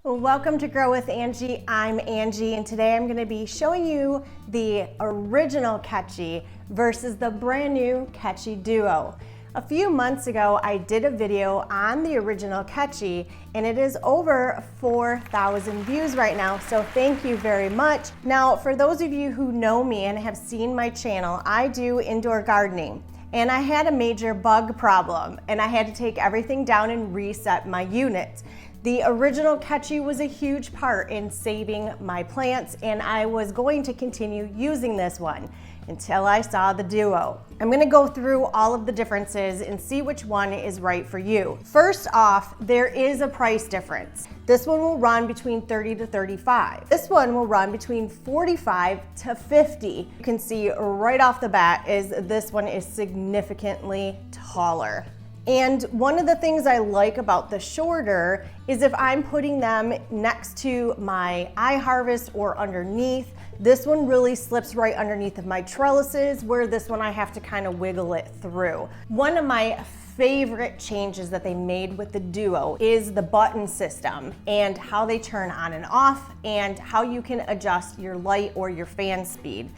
Welcome to Grow with Angie. I'm Angie, and today I'm going to be showing you the original Katchy versus the brand new Katchy Duo. A few months ago, I did a video on the original Katchy, and it is over 4,000 views right now, so thank you very much. Now, for those of you who know me and have seen my channel, I do indoor gardening. And I had a major bug problem, and I had to take everything down and reset my unit. The original Katchy was a huge part in saving my plants, and I was going to continue using this one until I saw the Duo. I'm gonna go through all of the differences and see which one is right for you. First off, there is a price difference. This one will run between $30 to $35. This one will run between $45 to $50. You can see right off the bat is this one is significantly taller. And one of the things I like about the shorter is if I'm putting them next to my iHarvest or underneath, this one really slips right underneath of my trellises, where this one I have to kind of wiggle it through. One of my favorite changes that they made with the Duo is the button system and how they turn on and off and how you can adjust your light or your fan speed.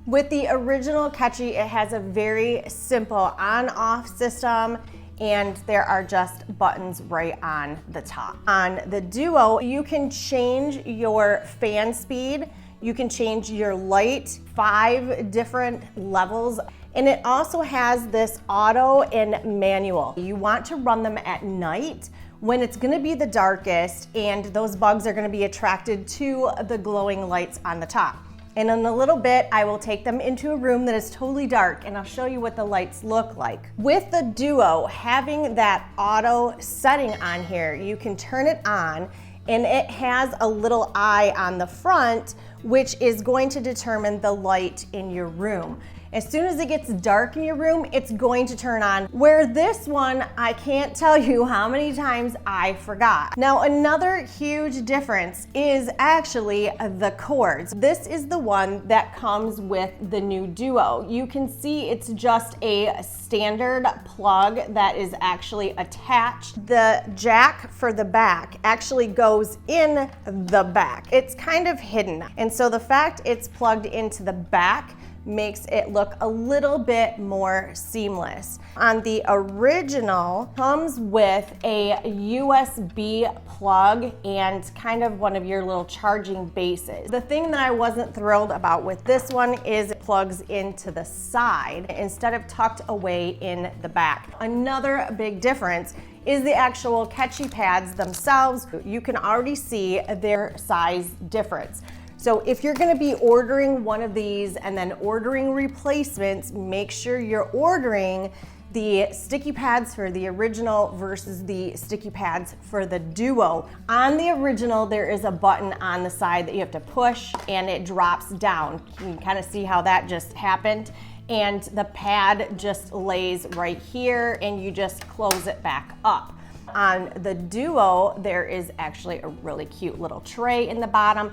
With the original Katchy, it has a very simple on-off system, and there are just buttons right on the top. On the Duo, you can change your fan speed, you can change your light, 5 different levels, and it also has this auto and manual. You want to run them at night when it's gonna be the darkest and those bugs are gonna be attracted to the glowing lights on the top. And in a little bit, I will take them into a room that is totally dark and I'll show you what the lights look like. With the Duo, having that auto setting on here, you can turn it on and it has a little eye on the front, which is going to determine the light in your room. As soon as it gets dark in your room, it's going to turn on, where this one, I can't tell you how many times I forgot. Now, another huge difference is actually the cords. This is the one that comes with the new Duo. You can see it's just a standard plug that is actually attached. The jack for the back actually goes in the back. It's kind of hidden. And so the fact it's plugged into the back makes it look a little bit more seamless. On the original, comes with a USB plug and kind of one of your little charging bases. The thing that I wasn't thrilled about with this one is it plugs into the side instead of tucked away in the back. Another big difference is the actual Katchy Pads themselves. You can already see their size difference. So if you're gonna be ordering one of these and then ordering replacements, make sure you're ordering the sticky pads for the original versus the sticky pads for the Duo. On the original, there is a button on the side that you have to push and it drops down. You can kind of see how that just happened. And the pad just lays right here and you just close it back up. On the Duo, there is actually a really cute little tray in the bottom.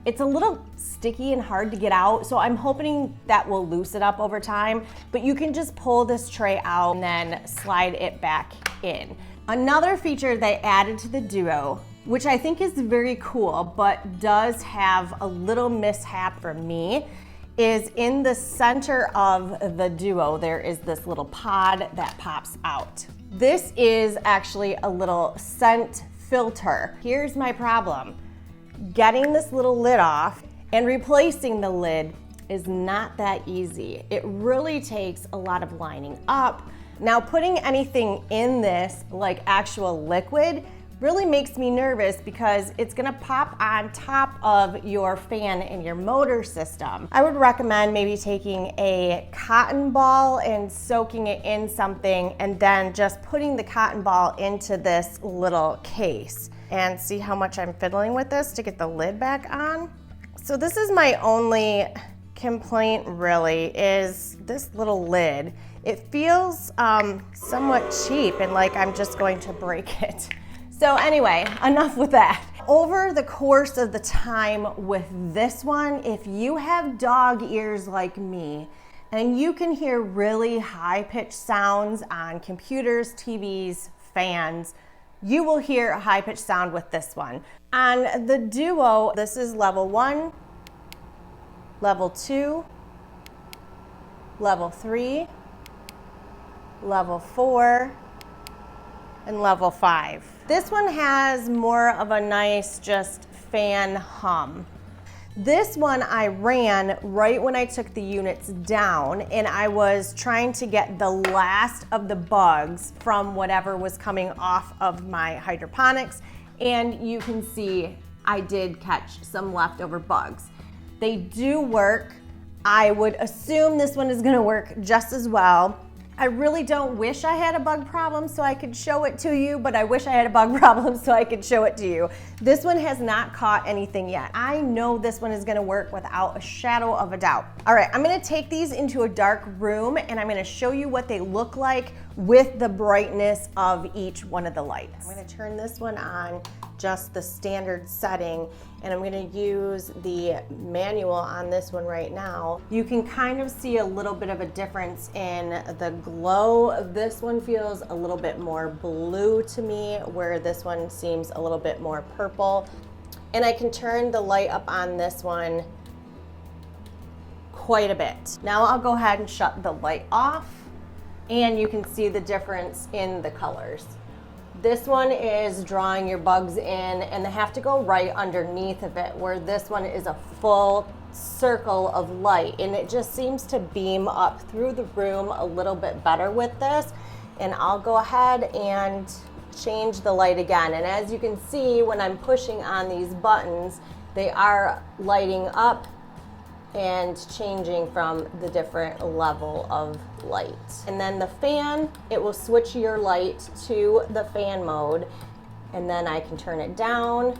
It's a little sticky and hard to get out, so I'm hoping that will loosen up over time, but you can just pull this tray out and then slide it back in. Another feature they added to the Duo, which I think is very cool, but does have a little mishap for me, is in the center of the Duo, there is this little pod that pops out. This is actually a little scent filter. Here's my problem. Getting this little lid off and replacing the lid is not that easy. It really takes a lot of lining up. Now, putting anything in this, like actual liquid, really makes me nervous because it's gonna pop on top of your fan and your motor system. I would recommend maybe taking a cotton ball and soaking it in something and then just putting the cotton ball into this little case. And see how much I'm fiddling with this to get the lid back on. So this is my only complaint really, is this little lid. It feels somewhat cheap and like I'm just going to break it. So anyway, enough with that. Over the course of the time with this one, if you have dog ears like me, and you can hear really high-pitched sounds on computers, TVs, fans, you will hear a high-pitched sound with this one. On the Duo, this is level 1, level 2, level 3, level 4, and level 5. This one has more of a nice just fan hum. This one I ran right when I took the units down, and I was trying to get the last of the bugs from whatever was coming off of my hydroponics, and you can see I did catch some leftover bugs. They do work. I would assume this one is gonna work just as well. I really don't wish I had a bug problem so I could show it to you, but I wish I had a bug problem so I could show it to you. This one has not caught anything yet. I know this one is gonna work without a shadow of a doubt. All right, I'm gonna take these into a dark room and I'm gonna show you what they look like with the brightness of each one of the lights. I'm gonna turn this one on just the standard setting, and I'm gonna use the manual on this one right now. You can kind of see a little bit of a difference in the glow. This one feels a little bit more blue to me, where this one seems a little bit more purple. And I can turn the light up on this one quite a bit. Now I'll go ahead and shut the light off, and you can see the difference in the colors. This one is drawing your bugs in, and they have to go right underneath of it, where this one is a full circle of light, and it just seems to beam up through the room a little bit better with this. And I'll go ahead and change the light again. And as you can see, when I'm pushing on these buttons, they are lighting up and changing from the different level of light. And then the fan, it will switch your light to the fan mode, and then I can turn it down,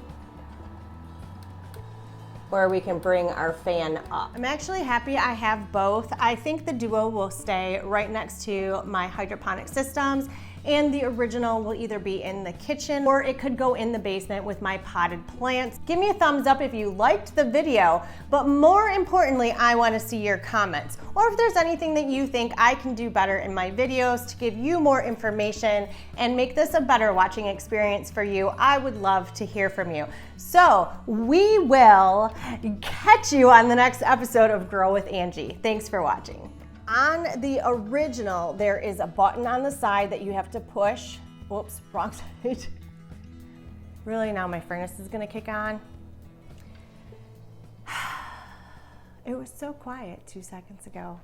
or we can bring our fan up. I'm actually happy I have both. I think the Duo will stay right next to my hydroponic systems, and the original will either be in the kitchen or it could go in the basement with my potted plants. Give me a thumbs up if you liked the video, but more importantly, I want to see your comments, or if there's anything that you think I can do better in my videos to give you more information and make this a better watching experience for you. I would love to hear from you. So we will catch you on the next episode of Grow with Angie. Thanks for watching. On the original, there is a button on the side that you have to push. Whoops, wrong side. Really, now my furnace is gonna kick on. It was so quiet 2 seconds ago.